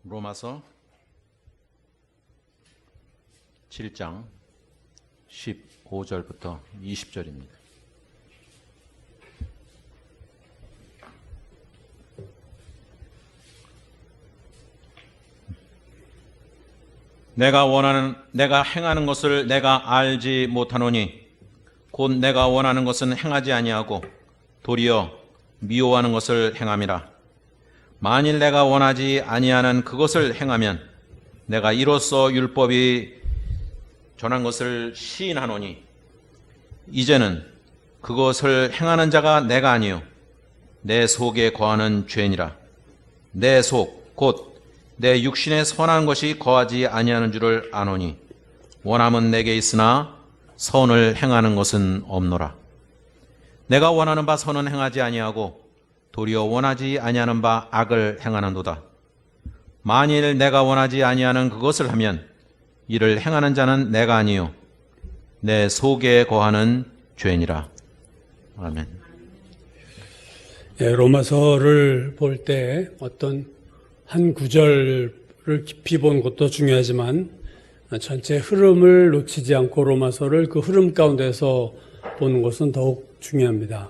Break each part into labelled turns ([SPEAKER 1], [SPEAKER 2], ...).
[SPEAKER 1] 로마서 7장 15절부터 20절입니다. 내가 행하는 것을 내가 알지 못하노니 곧 내가 원하는 것은 행하지 아니하고 도리어 미워하는 것을 행함이라. 만일 내가 원하지 아니하는 그것을 행하면 내가 이로써 율법이 전한 것을 시인하노니 이제는 그것을 행하는 자가 내가 아니요 내 속에 거하는 죄니라. 내 속 곧 내 육신에 선한 것이 거하지 아니하는 줄을 아노니 원함은 내게 있으나 선을 행하는 것은 없노라. 내가 원하는 바 선은 행하지 아니하고 도리어 원하지 아니하는 바 악을 행하는도다. 만일 내가 원하지 아니하는 그것을 하면 이를 행하는 자는 내가 아니요 내 속에 거하는 죄니라. 아멘.
[SPEAKER 2] 로마서를 볼 때 어떤 한 구절을 깊이 보는 것도 중요하지만 전체 흐름을 놓치지 않고 로마서를 그 흐름 가운데서 보는 것은 더욱 중요합니다.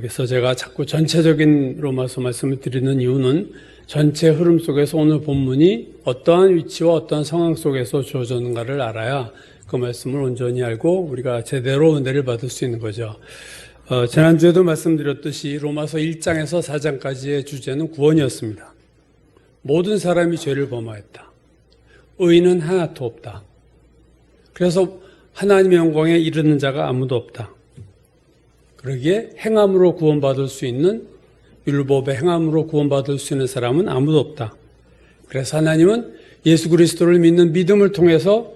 [SPEAKER 2] 그래서 제가 자꾸 전체적인 로마서 말씀을 드리는 이유는 전체 흐름 속에서 오늘 본문이 어떠한 위치와 어떠한 상황 속에서 주어졌는가를 알아야 그 말씀을 온전히 알고 우리가 제대로 은혜를 받을 수 있는 거죠. 지난주에도 말씀드렸듯이 로마서 1장에서 4장까지의 주제는 구원이었습니다. 모든 사람이 죄를 범하였다. 의인은 하나도 없다. 그래서 하나님의 영광에 이르는 자가 아무도 없다. 그러기에 행함으로 구원받을 수 있는, 율법의 행함으로 구원받을 수 있는 사람은 아무도 없다. 그래서 하나님은 예수 그리스도를 믿는 믿음을 통해서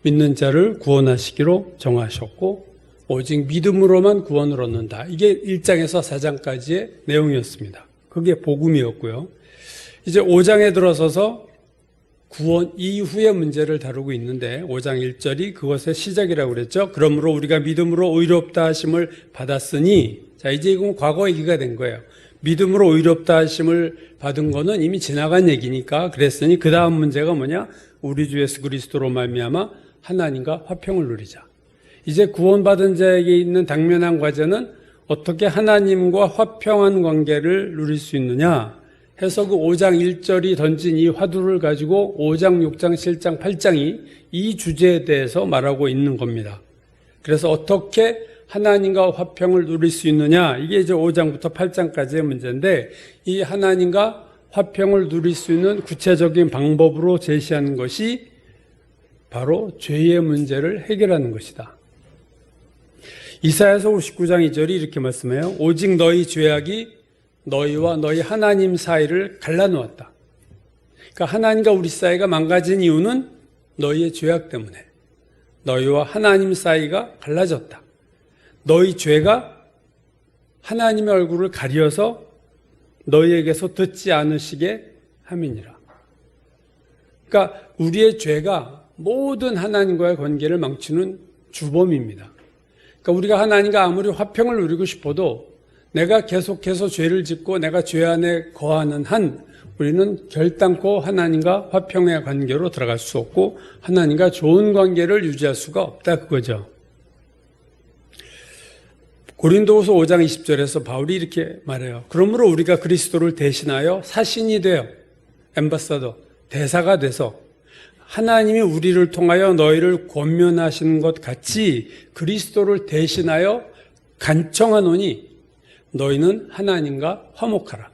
[SPEAKER 2] 믿는 자를 구원하시기로 정하셨고 오직 믿음으로만 구원을 얻는다. 이게 1장에서 4장까지의 내용이었습니다. 그게 복음이었고요. 이제 5장에 들어서서 구원 이후의 문제를 다루고 있는데 5장 1절이 그것의 시작이라고 그랬죠. 그러므로 우리가 믿음으로 의롭다 하심을 받았으니, 자 이제 이건 과거 얘기가 된 거예요. 믿음으로 의롭다 하심을 받은 거는 이미 지나간 얘기니까 그랬으니 그 다음 문제가 뭐냐? 우리 주 예수 그리스도로 말미암아 하나님과 화평을 누리자. 이제 구원받은 자에게 있는 당면한 과제는 어떻게 하나님과 화평한 관계를 누릴 수 있느냐 해서 그 5장 1절이 던진 이 화두를 가지고 5장, 6장, 7장, 8장이 이 주제에 대해서 말하고 있는 겁니다. 그래서 어떻게 하나님과 화평을 누릴 수 있느냐, 이게 이제 5장부터 8장까지의 문제인데 이 하나님과 화평을 누릴 수 있는 구체적인 방법으로 제시하는 것이 바로 죄의 문제를 해결하는 것이다. 이사야서 59장 2절이 이렇게 말씀해요. 오직 너희 죄악이 너희와 너희 하나님 사이를 갈라놓았다. 그러니까 하나님과 우리 사이가 망가진 이유는 너희의 죄악 때문에 너희와 하나님 사이가 갈라졌다. 너희 죄가 하나님의 얼굴을 가려서 너희에게서 듣지 않으시게 함이니라. 그러니까 우리의 죄가 모든 하나님과의 관계를 망치는 주범입니다. 그러니까 우리가 하나님과 아무리 화평을 누리고 싶어도 내가 계속해서 죄를 짓고 내가 죄 안에 거하는 한 우리는 결단코 하나님과 화평의 관계로 들어갈 수 없고 하나님과 좋은 관계를 유지할 수가 없다 그거죠. 고린도후서 5장 20절에서 바울이 이렇게 말해요. 그러므로 우리가 그리스도를 대신하여 사신이 되어 엠바사더, 대사가 돼서 하나님이 우리를 통하여 너희를 권면하시는 것 같이 그리스도를 대신하여 간청하노니 너희는 하나님과 화목하라.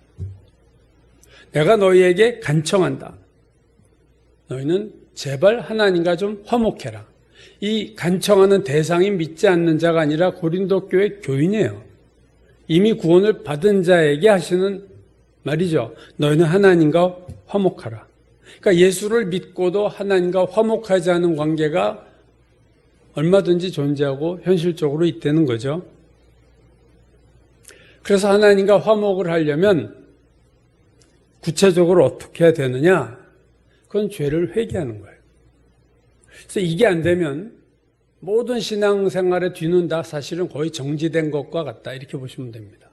[SPEAKER 2] 내가 너희에게 간청한다. 너희는 제발 하나님과 좀 화목해라. 이 간청하는 대상이 믿지 않는 자가 아니라 고린도 교회 교인이에요. 이미 구원을 받은 자에게 하시는 말이죠. 너희는 하나님과 화목하라. 그러니까 예수를 믿고도 하나님과 화목하지 않은 관계가 얼마든지 존재하고 현실적으로 있다는 거죠. 그래서 하나님과 화목을 하려면 구체적으로 어떻게 해야 되느냐? 그건 죄를 회개하는 거예요. 그래서 이게 안 되면 모든 신앙생활의 뒤는 다 사실은 거의 정지된 것과 같다. 이렇게 보시면 됩니다.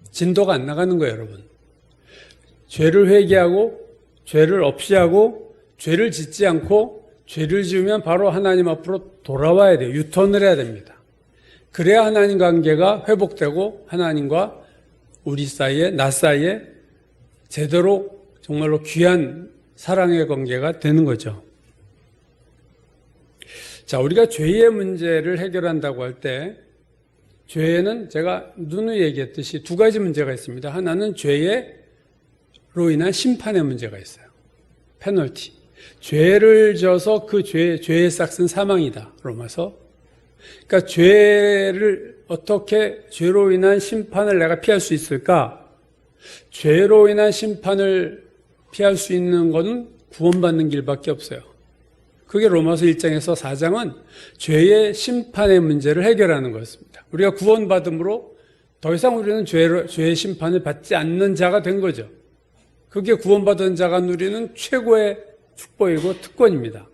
[SPEAKER 2] 진도가 안 나가는 거예요, 여러분. 죄를 회개하고 죄를 없이 하고 죄를 짓지 않고 죄를 지으면 바로 하나님 앞으로 돌아와야 돼요. 유턴을 해야 됩니다. 그래야 하나님 관계가 회복되고 하나님과 우리 사이에, 나 사이에 제대로 정말로 귀한 사랑의 관계가 되는 거죠. 자, 우리가 죄의 문제를 해결한다고 할 때 죄에는 제가 누누이 얘기했듯이 두 가지 문제가 있습니다. 하나는 죄로 인한 심판의 문제가 있어요. 페널티. 죄를 져서 그 죄의 싹은 사망이다. 로마서. 그러니까 죄를 어떻게 죄로 인한 심판을 내가 피할 수 있을까? 죄로 인한 심판을 피할 수 있는 것은 구원받는 길밖에 없어요. 그게 로마서 1장에서 4장은 죄의 심판의 문제를 해결하는 것입니다. 우리가 구원받음으로 더 이상 우리는 죄의 심판을 받지 않는 자가 된 거죠. 그게 구원받은 자가 누리는 최고의 축복이고 특권입니다.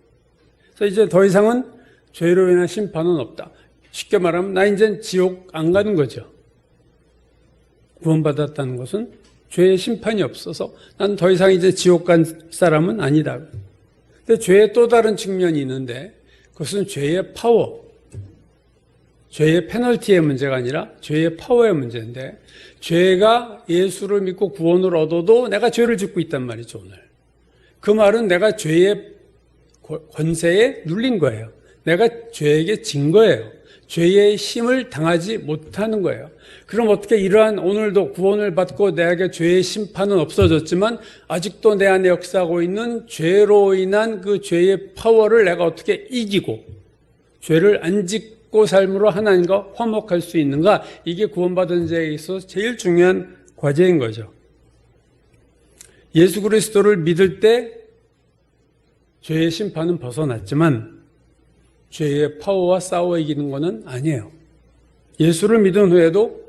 [SPEAKER 2] 그래서 이제 더 이상은 죄로 인한 심판은 없다. 쉽게 말하면 나 이제 지옥 안 가는 거죠. 구원받았다는 것은 죄의 심판이 없어서 난 더 이상 이제 지옥 간 사람은 아니다. 근데 죄의 또 다른 측면이 있는데 그것은 죄의 파워, 죄의 페널티의 문제가 아니라 죄의 파워의 문제인데 죄가 예수를 믿고 구원을 얻어도 내가 죄를 짓고 있단 말이죠, 오늘. 그 말은 내가 죄의 권세에 눌린 거예요. 내가 죄에게 진 거예요. 죄의 힘을 당하지 못하는 거예요. 그럼 어떻게 이러한 오늘도 구원을 받고 내게 죄의 심판은 없어졌지만 아직도 내 안에 역사하고 있는 죄로 인한 그 죄의 파워를 내가 어떻게 이기고 죄를 안 짓고 삶으로 하나님과 화목할 수 있는가? 이게 구원받은 자에 있어서 제일 중요한 과제인 거죠. 예수 그리스도를 믿을 때 죄의 심판은 벗어났지만 죄의 파워와 싸워 이기는 것은 아니에요. 예수를 믿은 후에도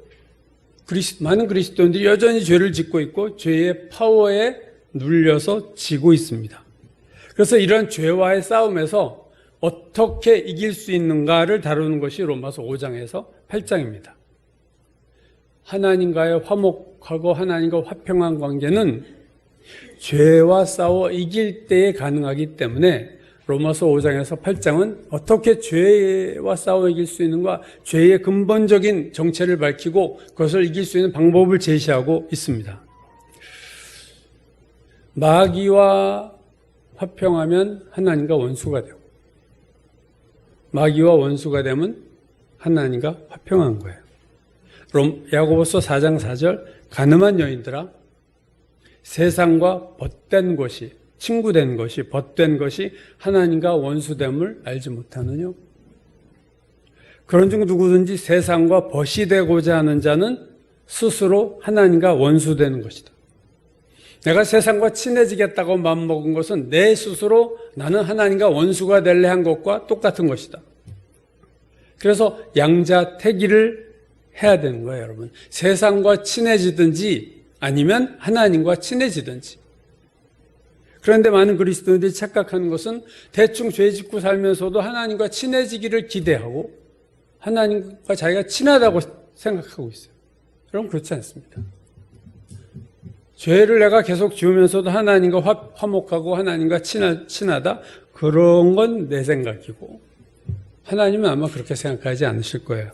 [SPEAKER 2] 많은 그리스도인들이 여전히 죄를 짓고 있고 죄의 파워에 눌려서 지고 있습니다. 그래서 이런 죄와의 싸움에서 어떻게 이길 수 있는가를 다루는 것이 로마서 5장에서 8장입니다. 하나님과의 화목하고 하나님과 화평한 관계는 죄와 싸워 이길 때에 가능하기 때문에 로마서 5장에서 8장은 어떻게 죄와 싸워 이길 수 있는가, 죄의 근본적인 정체를 밝히고 그것을 이길 수 있는 방법을 제시하고 있습니다. 마귀와 화평하면 하나님과 원수가 되고 마귀와 원수가 되면 하나님과 화평한 거예요. 야고보서 4장 4절 가늠한 여인들아 세상과 벗된 것이 친구된 것이 벗된 것이 하나님과 원수됨을 알지 못하느냐? 그런 중 누구든지 세상과 벗이 되고자 하는 자는 스스로 하나님과 원수되는 것이다. 내가 세상과 친해지겠다고 마음먹은 것은 내 스스로 나는 하나님과 원수가 될래 한 것과 똑같은 것이다. 그래서 양자택일을 해야 되는 거예요, 여러분. 세상과 친해지든지 아니면 하나님과 친해지든지. 그런데 많은 그리스도인들이 착각하는 것은 대충 죄 짓고 살면서도 하나님과 친해지기를 기대하고 하나님과 자기가 친하다고 생각하고 있어요. 그럼 그렇지 않습니다. 죄를 내가 계속 지으면서도 하나님과 화목하고 하나님과 친하다? 그런 건 내 생각이고 하나님은 아마 그렇게 생각하지 않으실 거예요.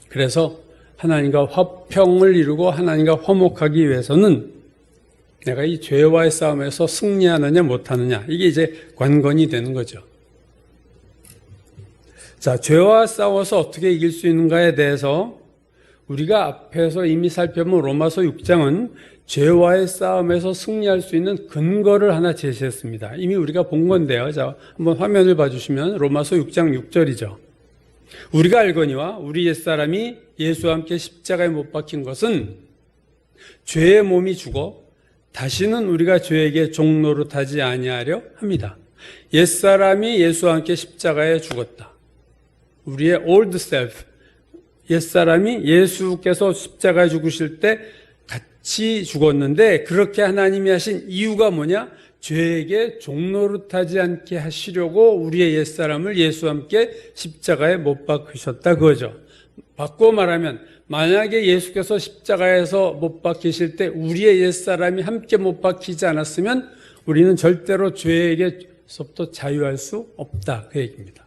[SPEAKER 2] 그래서 하나님과 화평을 이루고 하나님과 화목하기 위해서는 내가 이 죄와의 싸움에서 승리하느냐 못하느냐 이게 이제 관건이 되는 거죠. 자, 죄와 싸워서 어떻게 이길 수 있는가에 대해서 우리가 앞에서 이미 살펴본 로마서 6장은 죄와의 싸움에서 승리할 수 있는 근거를 하나 제시했습니다. 이미 우리가 본 건데요. 자, 한번 화면을 봐주시면 로마서 6장 6절이죠. 우리가 알거니와 우리 옛사람이 예수와 함께 십자가에 못 박힌 것은 죄의 몸이 죽어 다시는 우리가 죄에게 종노릇하지 아니하려 합니다. 옛사람이 예수와 함께 십자가에 죽었다. 우리의 old self, 옛사람이 예수께서 십자가에 죽으실 때 같이 죽었는데 그렇게 하나님이 하신 이유가 뭐냐? 죄에게 종노릇하지 않게 하시려고 우리의 옛사람을 예수와 함께 십자가에 못 박으셨다 그거죠. 바꿔 말하면 만약에 예수께서 십자가에서 못 박히실 때 우리의 옛사람이 함께 못 박히지 않았으면 우리는 절대로 죄에게서부터 자유할 수 없다. 그 얘기입니다.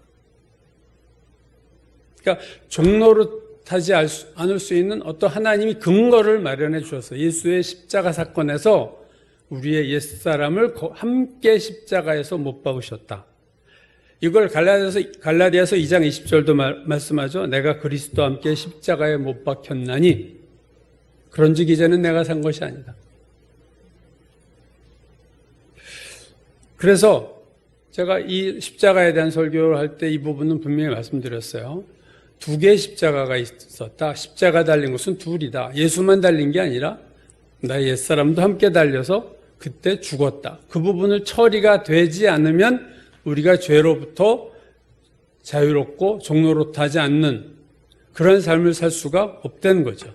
[SPEAKER 2] 그러니까 종노릇하지 않을 수 있는 어떤 하나님이 근거를 마련해 주셔서 예수의 십자가 사건에서 우리의 옛사람을 함께 십자가에서 못 박으셨다. 이걸 갈라디아서 2장 20절도 말씀하죠. 내가 그리스도와 함께 십자가에 못 박혔나니 그런즉 이제는 내가 산 것이 아니다. 그래서 제가 이 십자가에 대한 설교를 할 때 이 부분은 분명히 말씀드렸어요. 두 개의 십자가가 있었다. 십자가 달린 것은 둘이다. 예수만 달린 게 아니라 나의 옛사람도 함께 달려서 그때 죽었다. 그 부분을 처리가 되지 않으면 우리가 죄로부터 자유롭고 종노릇하지 않는 그런 삶을 살 수가 없다는 거죠.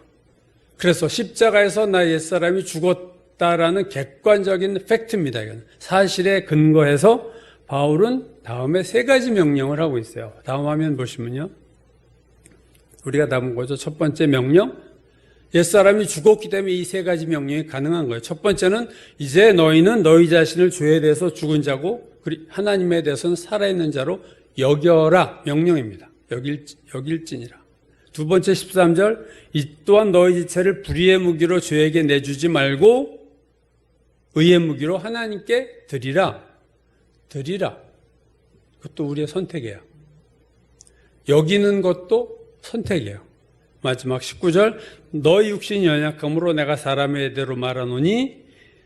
[SPEAKER 2] 그래서 십자가에서 나의 옛사람이 죽었다라는 객관적인 팩트입니다. 이건 사실에 근거해서 바울은 다음에 세 가지 명령을 하고 있어요. 다음 화면 보시면요. 우리가 담은 거죠. 첫 번째 명령, 옛사람이 죽었기 때문에 이 세 가지 명령이 가능한 거예요. 첫 번째는 이제 너희는 너희 자신을 죄에 대해서 죽은 자고 하나님에 대해서는 살아있는 자로 여겨라 명령입니다. 여길지니라. 두 번째 13절, 이 또한 너희 지체를 불의의 무기로 죄에게 내주지 말고 의의 무기로 하나님께 드리라. 그것도 우리의 선택이에요. 여기는 것도 선택이에요. 마지막 19절, 너희 육신이 연약함으로 내가 사람의 대로 말하노니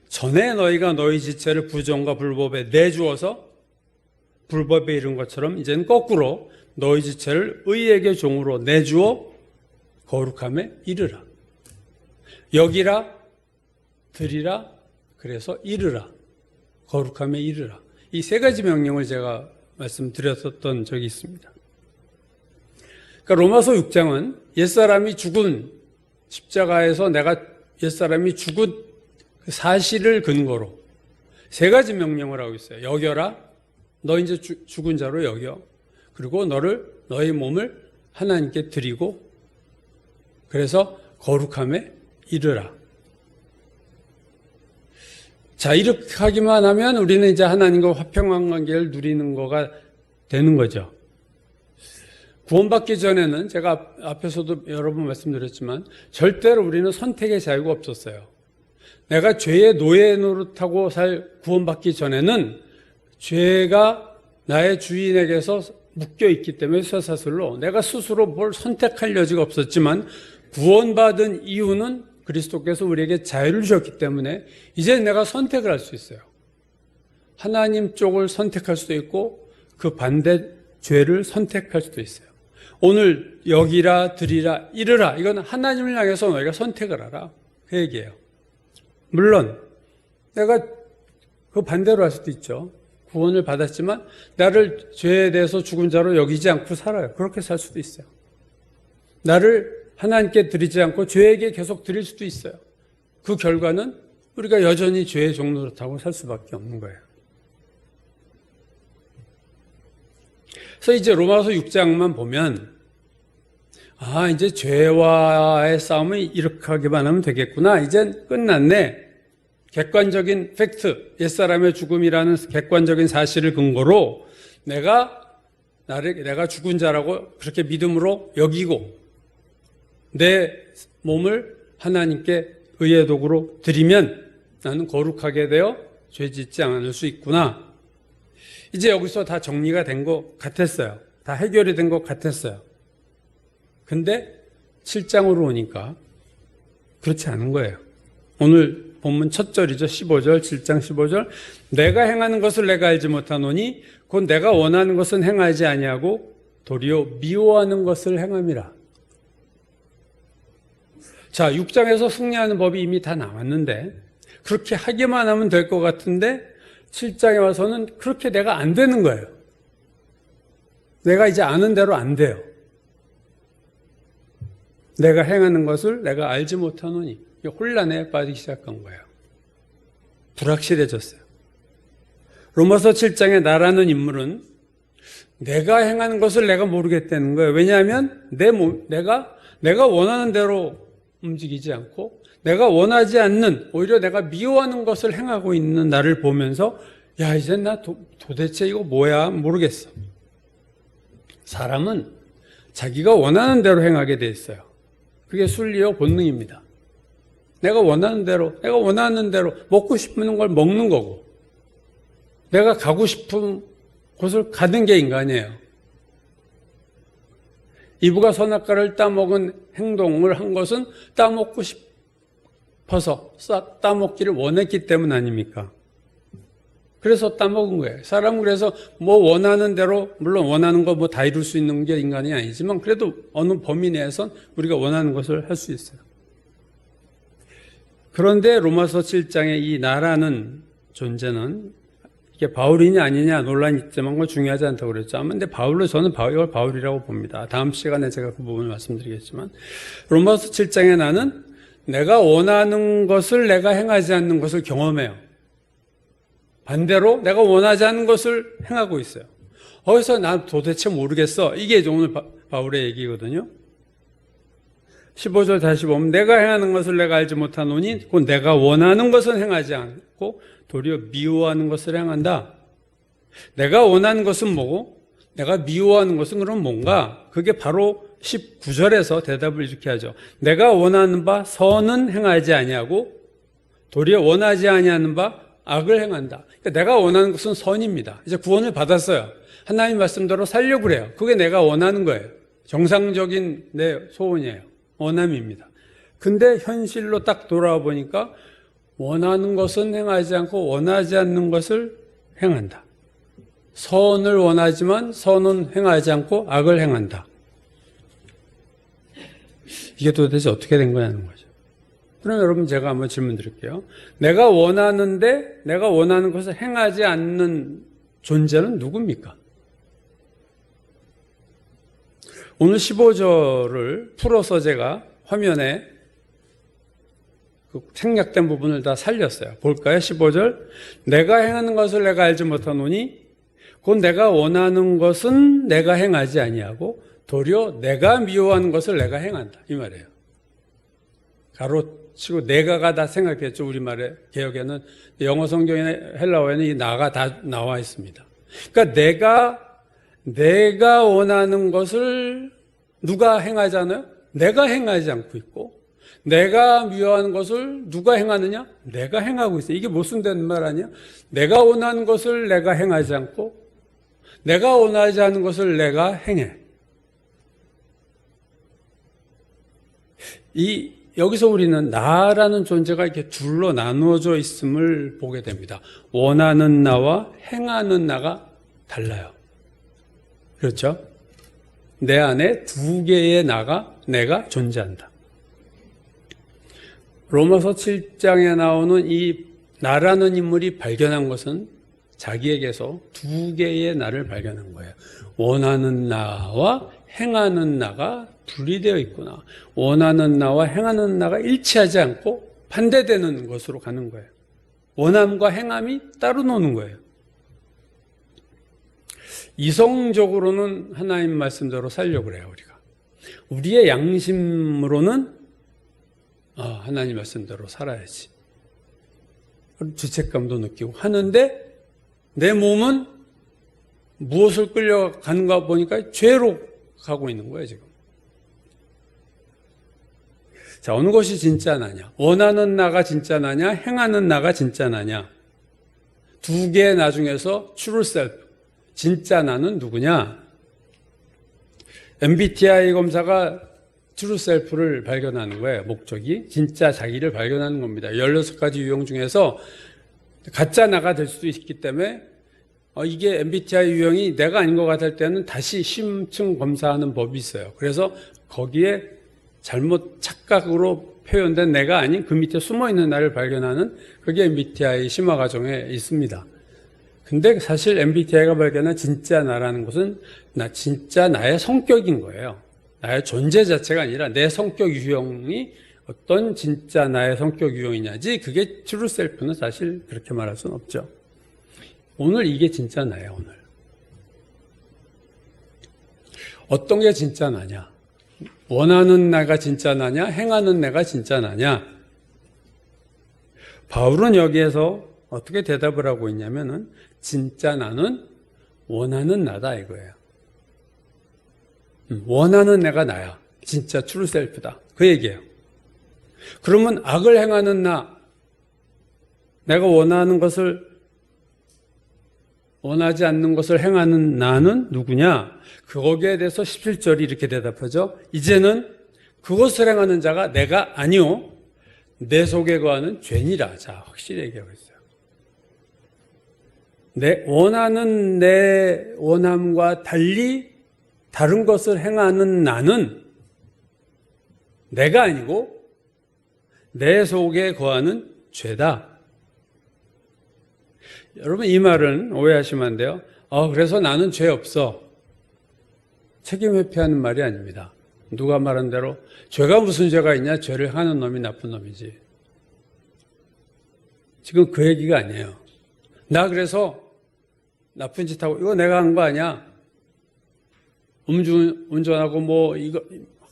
[SPEAKER 2] 전에 너희가 너희 지체를 부정과 불법에 내주어서 불법에 이른 것처럼 이제는 거꾸로 너희 지체를 의에게 종으로 내주어 거룩함에 이르라. 여기라, 드리라, 그래서 이르라. 거룩함에 이르라. 이 세 가지 명령을 제가 말씀드렸었던 적이 있습니다. 그러니까 로마서 6장은 옛사람이 죽은 십자가에서 내가 옛사람이 죽은 그 사실을 근거로 세 가지 명령을 하고 있어요. 여겨라. 너 이제 죽은 자로 여겨. 그리고 너의 몸을 하나님께 드리고 그래서 거룩함에 이르라. 자, 이렇게 하기만 하면 우리는 이제 하나님과 화평한 관계를 누리는 거가 되는 거죠. 구원받기 전에는 제가 앞에서도 여러 번 말씀드렸지만 절대로 우리는 선택의 자유가 없었어요. 내가 죄의 노예 노릇하고 구원받기 전에는 죄가 나의 주인에게서 묶여 있기 때문에 쇠사슬로 내가 스스로 뭘 선택할 여지가 없었지만 구원받은 이유는 그리스도께서 우리에게 자유를 주셨기 때문에 이제 내가 선택을 할 수 있어요. 하나님 쪽을 선택할 수도 있고 그 반대 죄를 선택할 수도 있어요. 오늘 여기라, 드리라, 이르라 이건 하나님을 향해서 너희가 선택을 하라 그 얘기예요. 물론 내가 그 반대로 할 수도 있죠. 구원을 받았지만 나를 죄에 대해서 죽은 자로 여기지 않고 살아요. 그렇게 살 수도 있어요. 나를 하나님께 드리지 않고 죄에게 계속 드릴 수도 있어요. 그 결과는 우리가 여전히 죄의 종노릇하고 살 수밖에 없는 거예요. 그래서 이제 로마서 6장만 보면 이제 죄와의 싸움을 이렇게 하기만 하면 되겠구나. 이젠 끝났네. 객관적인 팩트, 옛사람의 죽음이라는 객관적인 사실을 근거로 내가 죽은 자라고 그렇게 믿음으로 여기고 내 몸을 하나님께 의의 도구로 드리면 나는 거룩하게 되어 죄 짓지 않을 수 있구나. 이제 여기서 다 정리가 된 것 같았어요. 다 해결이 된 것 같았어요. 근데 7장으로 오니까 그렇지 않은 거예요. 오늘 본문 첫 절이죠. 15절, 7장 15절. 내가 행하는 것을 내가 알지 못하노니 곧 내가 원하는 것은 행하지 아니하고 도리어 미워하는 것을 행함이라. 자, 6장에서 승리하는 법이 이미 다 나왔는데 그렇게 하기만 하면 될 것 같은데 7장에 와서는 그렇게 내가 안 되는 거예요. 내가 이제 아는 대로 안 돼요. 내가 행하는 것을 내가 알지 못하노니 혼란에 빠지기 시작한 거예요. 불확실해졌어요. 로마서 7장에 나라는 인물은 내가 행하는 것을 내가 모르겠다는 거예요. 왜냐하면 내 내가 원하는 대로 움직이지 않고 내가 원하지 않는, 오히려 내가 미워하는 것을 행하고 있는 나를 보면서 야, 이제 나 도대체 이거 뭐야 모르겠어. 사람은 자기가 원하는 대로 행하게 돼 있어요. 그게 순리요 본능입니다. 내가 원하는 대로 먹고 싶은 걸 먹는 거고, 내가 가고 싶은 곳을 가는 게 인간이에요. 이브가 선악과를 따먹은 행동을 한 것은 따먹고 싶어서 따먹기를 원했기 때문 아닙니까? 그래서 따먹은 거예요. 사람은 그래서 뭐 원하는 대로, 물론 원하는 거 뭐 다 이룰 수 있는 게 인간이 아니지만 그래도 어느 범위 내에선 우리가 원하는 것을 할 수 있어요. 그런데 로마서 7장의 이 나라는 존재는 이게 바울이냐 아니냐 논란이 있지만 그건 중요하지 않다고 그랬죠. 근데 저는 이걸 바울이라고 봅니다. 다음 시간에 제가 그 부분을 말씀드리겠지만, 로마서 7장의 나는 내가 원하는 것을 내가 행하지 않는 것을 경험해요. 반대로 내가 원하지 않는 것을 행하고 있어요. 거기서 난 도대체 모르겠어. 이게 오늘 바울의 얘기거든요. 15절 다시 보면 내가 행하는 것을 내가 알지 못하노니 곧 내가 원하는 것은 행하지 않고 도리어 미워하는 것을 행한다. 내가 원하는 것은 뭐고 내가 미워하는 것은 그럼 뭔가? 그게 바로 19절에서 대답을 이렇게 하죠. 내가 원하는 바 선은 행하지 아니하고 도리어 원하지 아니하는 바 악을 행한다. 그러니까 내가 원하는 것은 선입니다. 이제 구원을 받았어요. 하나님 말씀대로 살려고 그래요. 그게 내가 원하는 거예요. 정상적인 내 소원이에요. 원함입니다. 근데 현실로 딱 돌아와 보니까 원하는 것은 행하지 않고 원하지 않는 것을 행한다. 선을 원하지만 선은 행하지 않고 악을 행한다. 이게 도대체 어떻게 된 거냐는 거죠. 그럼 여러분 제가 한번 질문 드릴게요. 내가 원하는데 내가 원하는 것을 행하지 않는 존재는 누굽니까? 오늘 15절을 풀어서 제가 화면에 그 생략된 부분을 다 살렸어요. 볼까요? 15절. 내가 행하는 것을 내가 알지 못하노니 곧 내가 원하는 것은 내가 행하지 아니하고 도리어 내가 미워하는 것을 내가 행한다. 이 말이에요. 가로치고 내가가 다 생각했죠. 우리말의 개혁에는. 영어 성경이나 헬라어에는 이 나가 다 나와 있습니다. 그러니까 내가 원하는 것을 누가 행하잖아요? 내가 행하지 않고 있고, 내가 미워하는 것을 누가 행하느냐? 내가 행하고 있어요. 이게 무슨 되는 말 아니야? 내가 원하는 것을 내가 행하지 않고, 내가 원하지 않는 것을 내가 행해. 여기서 우리는 나라는 존재가 이렇게 둘로 나누어져 있음을 보게 됩니다. 원하는 나와 행하는 나가 달라요. 그렇죠? 내 안에 두 개의 내가 존재한다. 로마서 7장에 나오는 이 나라는 인물이 발견한 것은 자기에게서 두 개의 나를 발견한 거예요. 원하는 나와 행하는 나가 분리되어 있구나. 원하는 나와 행하는 나가 일치하지 않고 반대되는 것으로 가는 거예요. 원함과 행함이 따로 노는 거예요. 이성적으로는 하나님 말씀대로 살려고 그래요, 우리가. 우리의 양심으로는 하나님 말씀대로 살아야지. 죄책감도 느끼고 하는데 내 몸은 무엇을 끌려가는가 보니까 죄로 가고 있는 거예요, 지금. 자, 어느 것이 진짜 나냐? 원하는 나가 진짜 나냐? 행하는 나가 진짜 나냐? 두 개의 나 중에서 true self, 진짜 나는 누구냐? MBTI 검사가 true self를 발견하는 거예요. 목적이 진짜 자기를 발견하는 겁니다. 16가지 유형 중에서 가짜 나가 될 수도 있기 때문에 이게 MBTI 유형이 내가 아닌 것 같을 때는 다시 심층 검사하는 법이 있어요. 그래서 거기에 잘못 착각으로 표현된 내가 아닌 그 밑에 숨어있는 나를 발견하는 그게 MBTI 심화 과정에 있습니다. 근데 사실 MBTI가 발견한 진짜 나라는 것은 진짜 나의 성격인 거예요. 나의 존재 자체가 아니라 내 성격 유형이 어떤 진짜 나의 성격 유형이냐지, 그게 true self는 사실 그렇게 말할 수는 없죠. 오늘 이게 진짜 나예요, 오늘. 어떤 게 진짜 나냐? 원하는 내가 진짜 나냐, 행하는 내가 진짜 나냐? 바울은 여기에서 어떻게 대답을 하고 있냐면은 진짜 나는 원하는 나다 이거예요. 원하는 내가 나야. 진짜 트루 셀프다. 그 얘기예요. 그러면 악을 행하는 나, 내가 원하는 것을 원하지 않는 것을 행하는 나는 누구냐? 거기에 대해서 17절이 이렇게 대답하죠. 이제는 그것을 행하는 자가 내가 아니요 내 속에 거하는 죄니라. 자, 확실히 얘기하고 있어요. 내 원하는 내 원함과 달리 다른 것을 행하는 나는 내가 아니고 내 속에 거하는 죄다. 여러분 이 말은 오해하시면 안 돼요. 그래서 나는 죄 없어. 책임 회피하는 말이 아닙니다. 누가 말한 대로 죄가 무슨 죄가 있냐? 죄를 하는 놈이 나쁜 놈이지. 지금 그 얘기가 아니에요. 나 그래서 나쁜 짓 하고 이거 내가 한 거 아니야? 운전하고 뭐 이거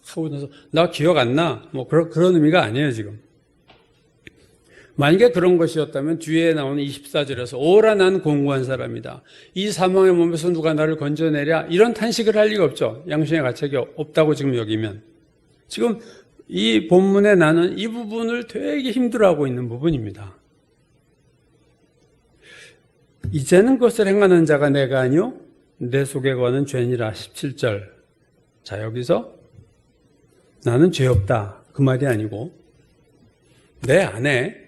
[SPEAKER 2] 하고 나서 나 기억 안 나. 뭐 그런 의미가 아니에요 지금. 만약에 그런 것이었다면 뒤에 나오는 24절에서 오라 난 공고한 사람이다. 이 사망의 몸에서 누가 나를 건져내랴. 이런 탄식을 할 리가 없죠. 양심의 가책이 없다고 지금 여기면. 지금 이 본문에 나는 이 부분을 되게 힘들어하고 있는 부분입니다. 이제는 그것을 행하는 자가 내가 아니요 내 속에 거하는 죄니라. 17절. 자 여기서 나는 죄 없다. 그 말이 아니고 내 안에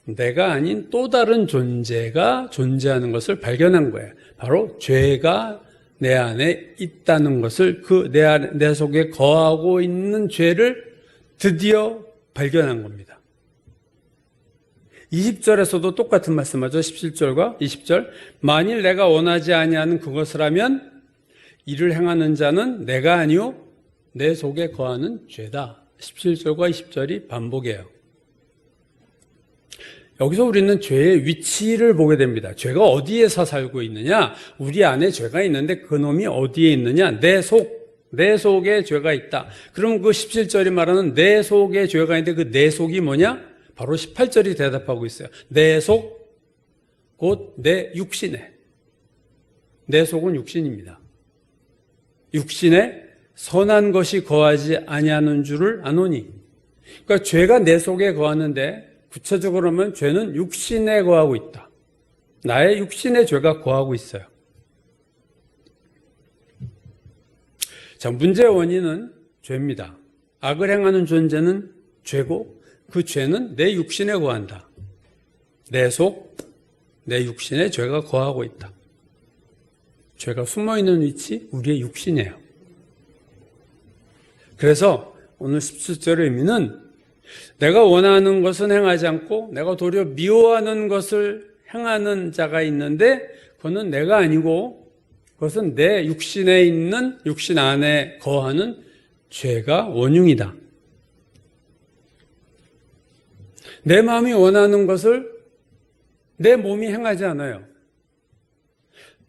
[SPEAKER 2] 내가 아닌 또 다른 존재가 존재하는 것을 발견한 거예요. 바로 죄가 내 안에 있다는 것을 내 속에 거하고 있는 죄를 드디어 발견한 겁니다. 20절에서도 똑같은 말씀하죠. 17절과 20절. 만일 내가 원하지 아니하는 그것을 하면 이를 행하는 자는 내가 아니요 내 속에 거하는 죄다. 17절과 20절이 반복이에요. 여기서 우리는 죄의 위치를 보게 됩니다. 죄가 어디에서 살고 있느냐? 우리 안에 죄가 있는데 그놈이 어디에 있느냐? 내 속에 죄가 있다. 그럼 그 17절이 말하는 내 속에 죄가 있는데 그 내 속이 뭐냐? 바로 18절이 대답하고 있어요. 내 속, 곧 내 육신에. 내 속은 육신입니다. 육신에 선한 것이 거하지 아니하는 줄을 아노니. 그러니까 죄가 내 속에 거하는데 구체적으로 하면 죄는 육신에 거하고 있다. 나의 육신에 죄가 거하고 있어요. 자, 문제의 원인은 죄입니다. 악을 행하는 존재는 죄고 그 죄는 내 육신에 거한다. 내 속, 내 육신에 죄가 거하고 있다. 죄가 숨어있는 위치, 우리의 육신이에요. 그래서 오늘 17절의 의미는 내가 원하는 것은 행하지 않고 내가 도리어 미워하는 것을 행하는 자가 있는데 그것은 내가 아니고 그것은 내 육신에 있는 육신 안에 거하는 죄가 원흉이다. 내 마음이 원하는 것을 내 몸이 행하지 않아요.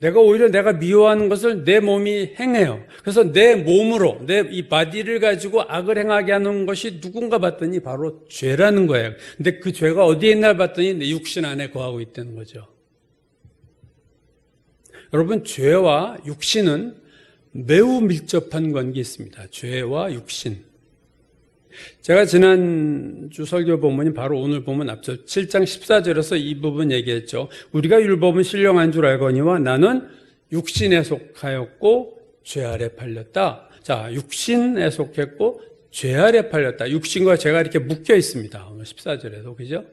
[SPEAKER 2] 내가 오히려 내가 미워하는 것을 내 몸이 행해요. 그래서 내 몸으로 내 이 바디를 가지고 악을 행하게 하는 것이 누군가 봤더니 바로 죄라는 거예요. 근데 그 죄가 어디에 있나 봤더니 내 육신 안에 거하고 있다는 거죠. 여러분, 죄와 육신은 매우 밀접한 관계가 있습니다. 죄와 육신. 제가 지난주 설교 본문이 바로 오늘 본문 앞서 7장 14절에서 이 부분 얘기했죠. 우리가 율법은 신령한 줄 알거니와 나는 육신에 속하였고 죄 아래 팔렸다. 자, 육신에 속했고 죄 아래 팔렸다. 육신과 죄가 이렇게 묶여 있습니다. 오늘 14절에도. 그죠?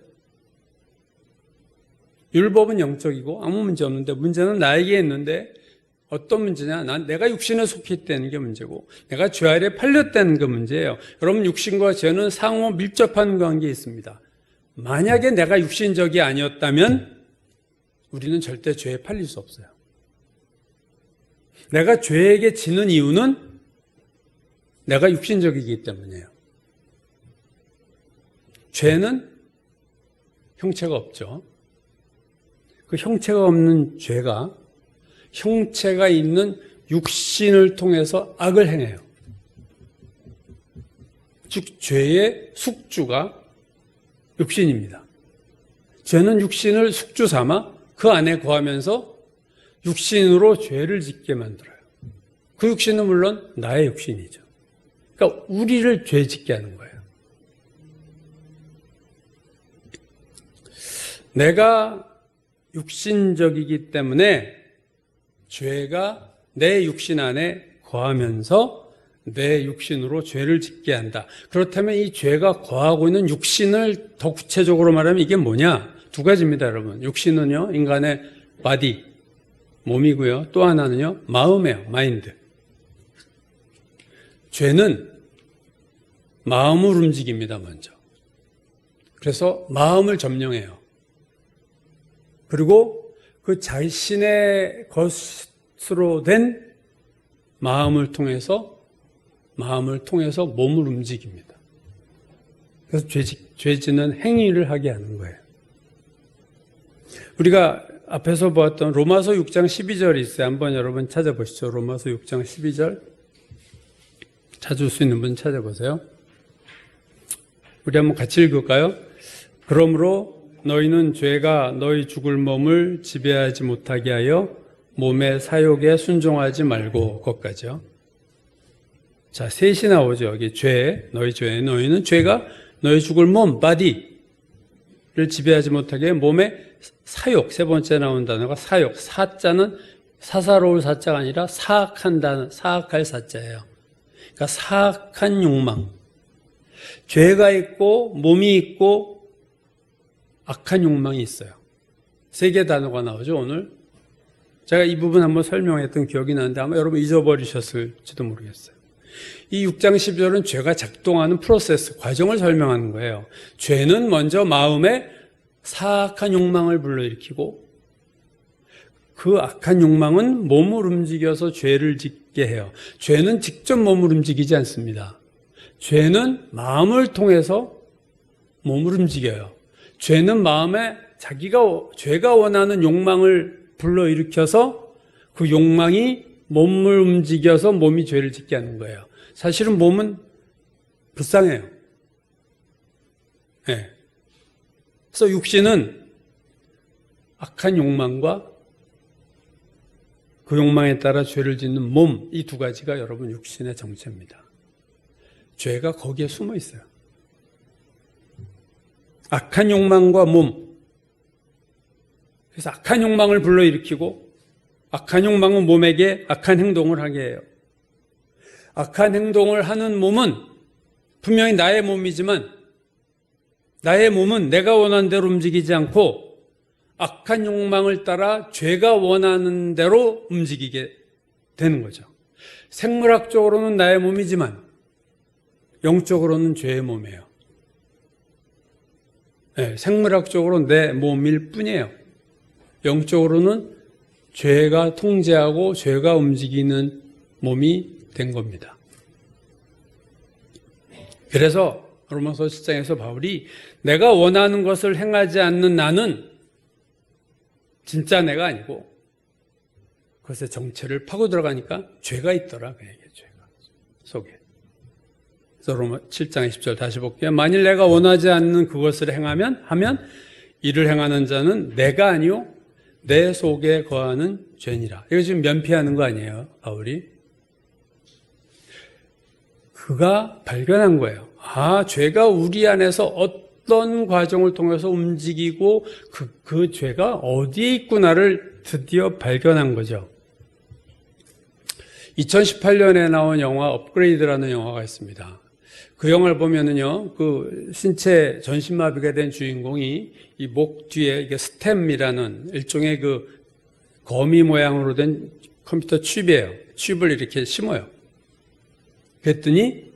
[SPEAKER 2] 율법은 영적이고 아무 문제 없는데 문제는 나에게 있는데 어떤 문제냐? 내가 육신에 속해 있다는 게 문제고 내가 죄 아래 팔렸다는 게 문제예요. 여러분, 육신과 죄는 상호 밀접한 관계에 있습니다. 만약에 내가 육신적이 아니었다면 우리는 절대 죄에 팔릴 수 없어요. 내가 죄에게 지는 이유는 내가 육신적이기 때문이에요. 죄는 형체가 없죠. 그 형체가 없는 죄가 형체가 있는 육신을 통해서 악을 행해요. 즉 죄의 숙주가 육신입니다. 죄는 육신을 숙주 삼아 그 안에 거하면서 육신으로 죄를 짓게 만들어요. 그 육신은 물론 나의 육신이죠. 그러니까 우리를 죄 짓게 하는 거예요. 내가 육신적이기 때문에 죄가 내 육신 안에 거하면서 내 육신으로 죄를 짓게 한다. 그렇다면 이 죄가 거하고 있는 육신을 더 구체적으로 말하면 이게 뭐냐? 두 가지입니다, 여러분. 육신은요, 인간의 바디, 몸이고요. 또 하나는요, 마음이에요, 마인드. 죄는 마음을 움직입니다, 먼저. 그래서 마음을 점령해요. 그리고 그 자신의 것으로 된 마음을 통해서 몸을 움직입니다. 그래서 죄 짓는 행위를 하게 하는 거예요. 우리가 앞에서 보았던 로마서 6장 12절이 있어요. 한번 여러분 찾아보시죠. 로마서 6장 12절. 찾을 수 있는 분 찾아보세요. 우리 한번 같이 읽을까요? 그러므로 너희는 죄가 너희 죽을 몸을 지배하지 못하게 하여 몸의 사욕에 순종하지 말고, 거기까지요. 자, 셋이 나오죠. 여기 너희는 죄가 너희 죽을 몸, 바디를 지배하지 못하게 몸의 사욕, 세 번째 나온 단어가 사욕, 사자는 사사로울 사자가 아니라 사악할 사자예요. 그러니까 사악한 욕망. 죄가 있고 몸이 있고 악한 욕망이 있어요. 세 개 단어가 나오죠, 오늘. 제가 이 부분 한번 설명했던 기억이 나는데 아마 여러분 잊어버리셨을지도 모르겠어요. 이 6장 12절은 죄가 작동하는 프로세스, 과정을 설명하는 거예요. 죄는 먼저 마음에 사악한 욕망을 불러일으키고 그 악한 욕망은 몸을 움직여서 죄를 짓게 해요. 죄는 직접 몸을 움직이지 않습니다. 죄는 마음을 통해서 몸을 움직여요. 죄는 마음에 죄가 원하는 욕망을 불러일으켜서 그 욕망이 몸을 움직여서 몸이 죄를 짓게 하는 거예요. 사실은 몸은 불쌍해요. 네. 그래서 육신은 악한 욕망과 그 욕망에 따라 죄를 짓는 몸, 이 두 가지가 여러분 육신의 정체입니다. 죄가 거기에 숨어 있어요. 악한 욕망과 몸. 그래서 악한 욕망을 불러일으키고 악한 욕망은 몸에게 악한 행동을 하게 해요. 악한 행동을 하는 몸은 분명히 나의 몸이지만 나의 몸은 내가 원하는 대로 움직이지 않고 악한 욕망을 따라 죄가 원하는 대로 움직이게 되는 거죠. 생물학적으로는 나의 몸이지만 영적으로는 죄의 몸이에요. 네, 생물학적으로 내 몸일 뿐이에요. 영적으로는 죄가 통제하고 죄가 움직이는 몸이 된 겁니다. 그래서 로마서 7장에서 바울이 내가 원하는 것을 행하지 않는 나는 진짜 내가 아니고 그것의 정체를 파고 들어가니까 죄가 있더라. 그에게 죄가 속에. 그래서 로마 7장 20절 다시 볼게요. 만일 내가 원하지 않는 그것을 하면 이를 행하는 자는 내가 아니요 내 속에 거하는 죄니라. 이거 지금 면피하는 거 아니에요, 바울이? 그가 발견한 거예요. 아, 죄가 우리 안에서 어떤 과정을 통해서 움직이고 그 죄가 어디에 있구나를 드디어 발견한 거죠. 2018년에 나온 영화 업그레이드라는 영화가 있습니다. 그 영화를 보면은요, 그 신체 전신마비가 된 주인공이 이 목 뒤에 이게 스템이라는 일종의 그 거미 모양으로 된 컴퓨터 칩이에요. 칩을 이렇게 심어요. 그랬더니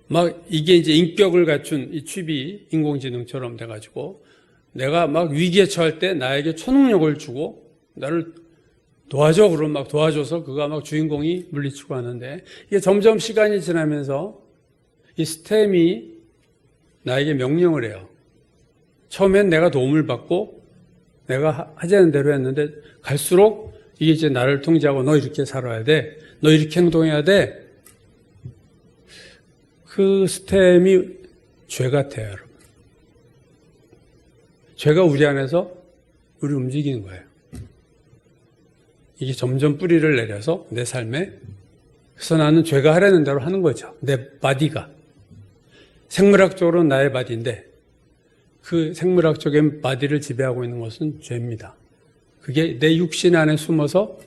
[SPEAKER 2] 막 이게 이제 인격을 갖춘 이 칩이 인공지능처럼 돼가지고 내가 막 위기에 처할 때 나에게 초능력을 주고 나를 도와줘. 그러면 막 도와줘서 그가 막 주인공이 물리치고 하는데 이게 점점 시간이 지나면서 이 스템이 나에게 명령을 해요. 처음엔 내가 도움을 받고 내가 하자는 대로 했는데 갈수록 이게 이제 나를 통제하고 너 이렇게 살아야 돼. 너 이렇게 행동해야 돼. 그 스템이 죄 같아요, 여러분. 죄가 우리 안에서 우리 움직이는 거예요. 이게 점점 뿌리를 내려서 내 삶에, 그래서 나는 죄가 하려는 대로 하는 거죠. 내 바디가. 생물학적으로는 나의 바디인데 그 생물학적인 바디를 지배하고 있는 것은 죄입니다. 그게 내 육신 안에 숨어서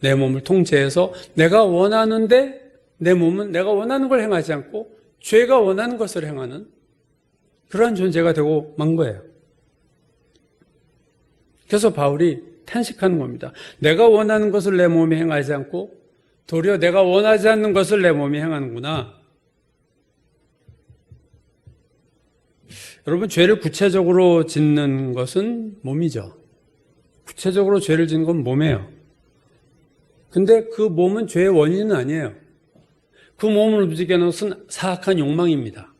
[SPEAKER 2] 내 몸을 통제해서 내가 원하는데 내 몸은 내가 원하는 걸 행하지 않고 죄가 원하는 것을 행하는 그러한 존재가 되고 만 거예요. 그래서 바울이 탄식하는 겁니다. 내가 원하는 것을 내 몸이 행하지 않고 도리어 내가 원하지 않는 것을 내 몸이 행하는구나. 여러분, 죄를 구체적으로 짓는 것은 몸이죠. 구체적으로 죄를 짓는 건 몸이에요. 근데 그 몸은 죄의 원인은 아니에요. 그 몸을 움직이는 것은 사악한 욕망입니다.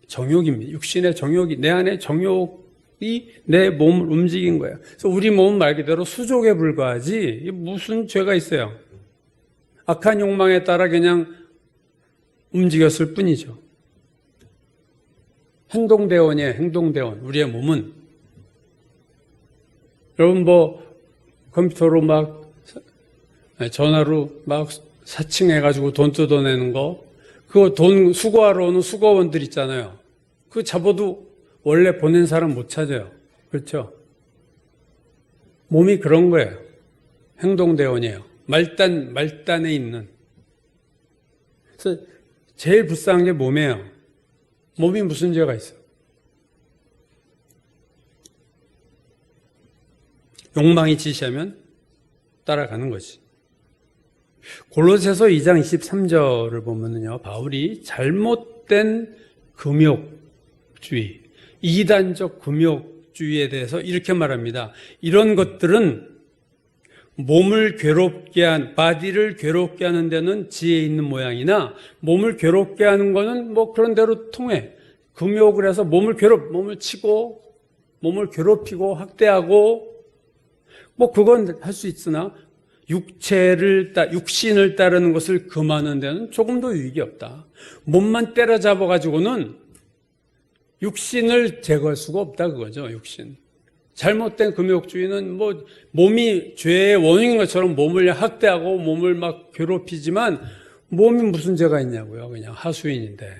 [SPEAKER 2] 정욕입니다. 육신의 정욕이, 내 안에 정욕이 내 몸을 움직인 거예요. 그래서 우리 몸은 말 그대로 수족에 불과하지 무슨 죄가 있어요. 악한 욕망에 따라 그냥 움직였을 뿐이죠. 행동대원이에요. 행동대원. 우리의 몸은. 여러분 컴퓨터로 전화로 사칭해가지고 돈 뜯어내는 거, 그거 돈 수거하러 오는 수거원들 있잖아요. 그거 잡아도 원래 보낸 사람 못 찾아요. 그렇죠? 몸이 그런 거예요. 행동대원이에요. 말단에 있는. 그래서 제일 불쌍한 게 몸이에요. 몸이 무슨 죄가 있어? 욕망이 지시하면 따라가는 거지. 골로새서 2장 23절을 보면요, 바울이 잘못된 금욕주의, 이단적 금욕주의에 대해서 이렇게 말합니다. 이런 것들은 몸을 괴롭게 바디를 괴롭게 하는 데는 지혜 있는 모양이나 몸을 괴롭게 하는 거는 그런 대로 통해. 금욕을 해서 몸을 치고, 몸을 괴롭히고, 학대하고, 그건 할 수 있으나, 육신을 따르는 것을 금하는 데는 조금도 유익이 없다. 몸만 때려잡아가지고는 육신을 제거할 수가 없다, 그거죠, 육신. 잘못된 금욕주의는 몸이 죄의 원인인 것처럼 몸을 학대하고 몸을 괴롭히지만 몸이 무슨 죄가 있냐고요. 그냥 하수인인데.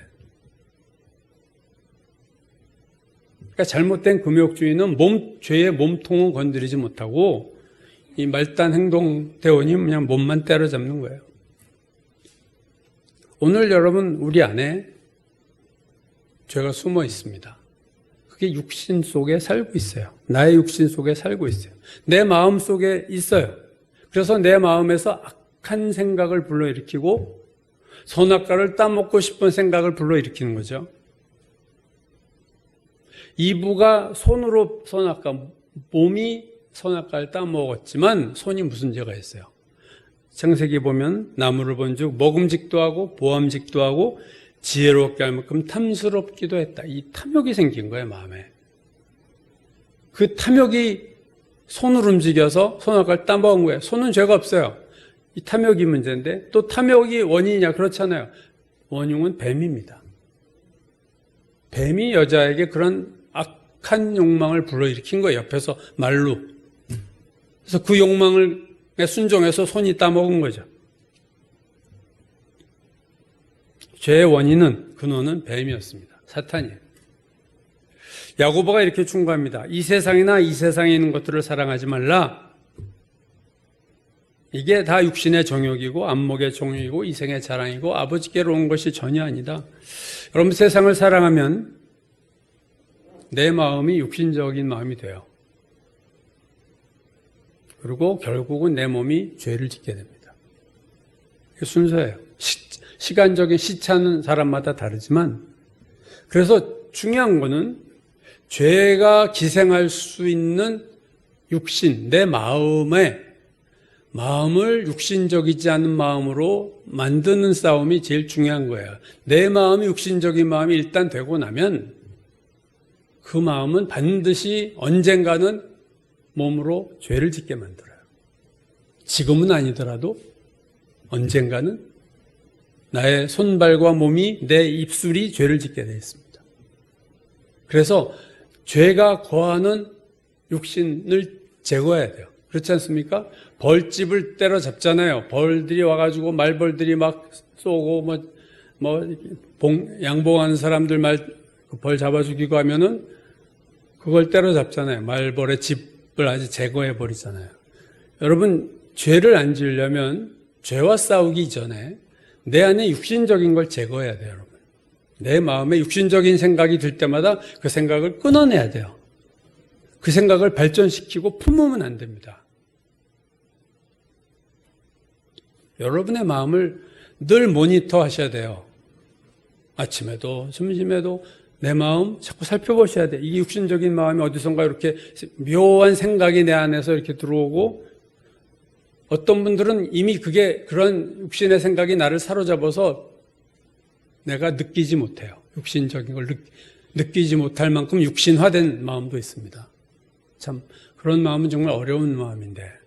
[SPEAKER 2] 그러니까 잘못된 금욕주의는 죄의 몸통은 건드리지 못하고 이 말단 행동 대원이 그냥 몸만 때려잡는 거예요. 오늘 여러분 우리 안에 죄가 숨어 있습니다. 그게 육신 속에 살고 있어요. 나의 육신 속에 살고 있어요. 내 마음 속에 있어요. 그래서 내 마음에서 악한 생각을 불러일으키고 선악과를 따먹고 싶은 생각을 불러일으키는 거죠. 이부가 손으로 선악과, 몸이 선악과를 따먹었지만 손이 무슨 죄가 있어요? 창세기 보면 나무를 본즉 먹음직도 하고 보암직도 하고 지혜롭게 할 만큼 탐스럽기도 했다. 이 탐욕이 생긴 거예요, 마음에. 그 탐욕이 손을 움직여서 선악과를 따먹은 거예요. 손은 죄가 없어요. 이 탐욕이 문제인데 또 탐욕이 원인이냐? 그렇잖아요. 원흉은 뱀입니다. 뱀이 여자에게 그런 악한 욕망을 불러일으킨 거예요. 옆에서 말로. 그래서 그 욕망을 순종해서 손이 따먹은 거죠. 죄의 원인은, 근원은 뱀이었습니다. 사탄이에요. 야고보가 이렇게 충고합니다. 이 세상이나 이 세상에 있는 것들을 사랑하지 말라. 이게 다 육신의 정욕이고 안목의 정욕이고 이생의 자랑이고 아버지께로 온 것이 전혀 아니다. 여러분, 세상을 사랑하면 내 마음이 육신적인 마음이 돼요. 그리고 결국은 내 몸이 죄를 짓게 됩니다. 이게 순서예요. 시간적인 시차는 사람마다 다르지만, 그래서 중요한 거는 죄가 기생할 수 있는 육신, 내 마음을 육신적이지 않은 마음으로 만드는 싸움이 제일 중요한 거예요. 내 마음이 육신적인 마음이 일단 되고 나면 그 마음은 반드시 언젠가는 몸으로 죄를 짓게 만들어요. 지금은 아니더라도 언젠가는 나의 손발과 몸이, 내 입술이 죄를 짓게 되어 있습니다. 그래서 죄가 거하는 육신을 제거해야 돼요. 그렇지 않습니까? 벌집을 때려잡잖아요. 벌들이 와가지고 말벌들이 막 쏘고 양봉하는 사람들 벌 잡아 죽이고 하면은 그걸 때려잡잖아요. 말벌의 집을 아주 제거해 버리잖아요. 여러분, 죄를 안 지으려면 죄와 싸우기 이전에 내 안에 육신적인 걸 제거해야 돼요, 여러분. 내 마음에 육신적인 생각이 들 때마다 그 생각을 끊어내야 돼요. 그 생각을 발전시키고 품으면 안 됩니다. 여러분의 마음을 늘 모니터 하셔야 돼요. 아침에도 점심에도 내 마음 자꾸 살펴보셔야 돼요. 이 육신적인 마음이 어디선가 이렇게 묘한 생각이 내 안에서 이렇게 들어오고, 어떤 분들은 이미 그런 육신의 생각이 나를 사로잡아서 내가 느끼지 못해요. 육신적인 걸 느끼지 못할 만큼 육신화된 마음도 있습니다. 참 그런 마음은 정말 어려운 마음인데,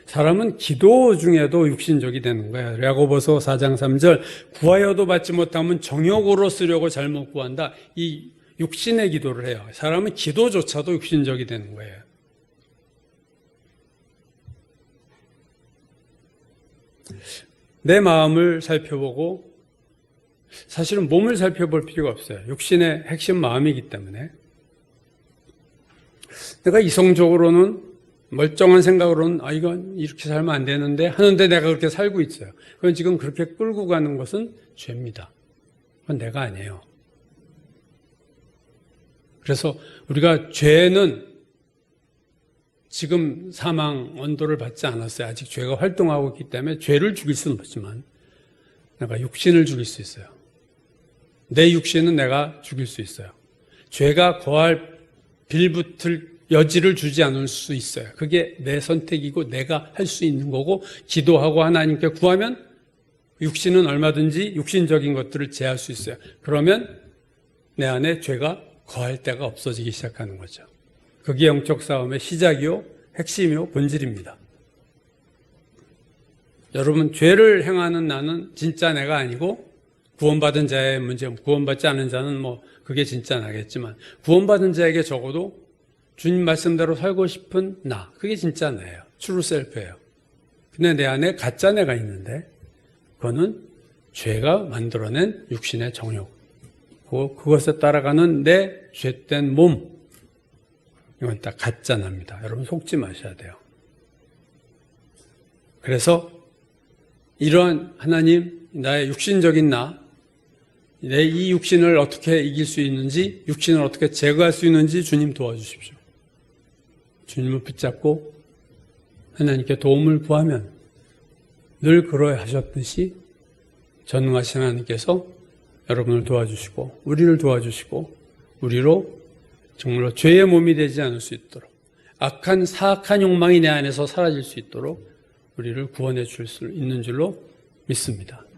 [SPEAKER 2] 사람은 기도 중에도 육신적이 되는 거예요. 야고보서 4장 3절, 구하여도 받지 못하면 정욕으로 쓰려고 잘못 구한다. 이 육신의 기도를 해요. 사람은 기도조차도 육신적이 되는 거예요. 내 마음을 살펴보고, 사실은 몸을 살펴볼 필요가 없어요. 육신의 핵심 마음이기 때문에. 내가 이성적으로는, 멀쩡한 생각으로는 이건 이렇게 살면 안 되는데 하는데 내가 그렇게 살고 있어요. 그건 지금 그렇게 끌고 가는 것은 죄입니다. 그건 내가 아니에요. 그래서 우리가 죄는 지금 사망 언도를 받지 않았어요. 아직 죄가 활동하고 있기 때문에 죄를 죽일 수는 없지만 내가 육신을 죽일 수 있어요. 내 육신은 내가 죽일 수 있어요. 죄가 거할 빌붙을 여지를 주지 않을 수 있어요. 그게 내 선택이고 내가 할 수 있는 거고, 기도하고 하나님께 구하면 육신은 얼마든지 육신적인 것들을 제할 수 있어요. 그러면 내 안에 죄가 거할 데가 없어지기 시작하는 거죠. 그게 영적 싸움의 시작이요, 핵심이요, 본질입니다. 여러분, 죄를 행하는 나는 진짜 내가 아니고, 구원받은 자의 문제, 구원받지 않은 자는 그게 진짜 나겠지만, 구원받은 자에게 적어도 주님 말씀대로 살고 싶은 나, 그게 진짜 나예요. 트루 셀프예요. 근데 내 안에 가짜 내가 있는데, 그거는 죄가 만들어낸 육신의 정욕, 그것에 따라가는 내 죄된 몸, 이건 다 가짜 납니다. 여러분 속지 마셔야 돼요. 그래서 이러한 하나님, 나의 육신적인 나, 내 이 육신을 어떻게 이길 수 있는지, 육신을 어떻게 제거할 수 있는지 주님 도와주십시오. 주님을 붙잡고 하나님께 도움을 구하면 늘 그러하셨듯이 전능하신 하나님께서 여러분을 도와주시고 우리를 도와주시고 우리로 정말로 죄의 몸이 되지 않을 수 있도록, 악한 사악한 욕망이 내 안에서 사라질 수 있도록 우리를 구원해 줄 수 있는 줄로 믿습니다.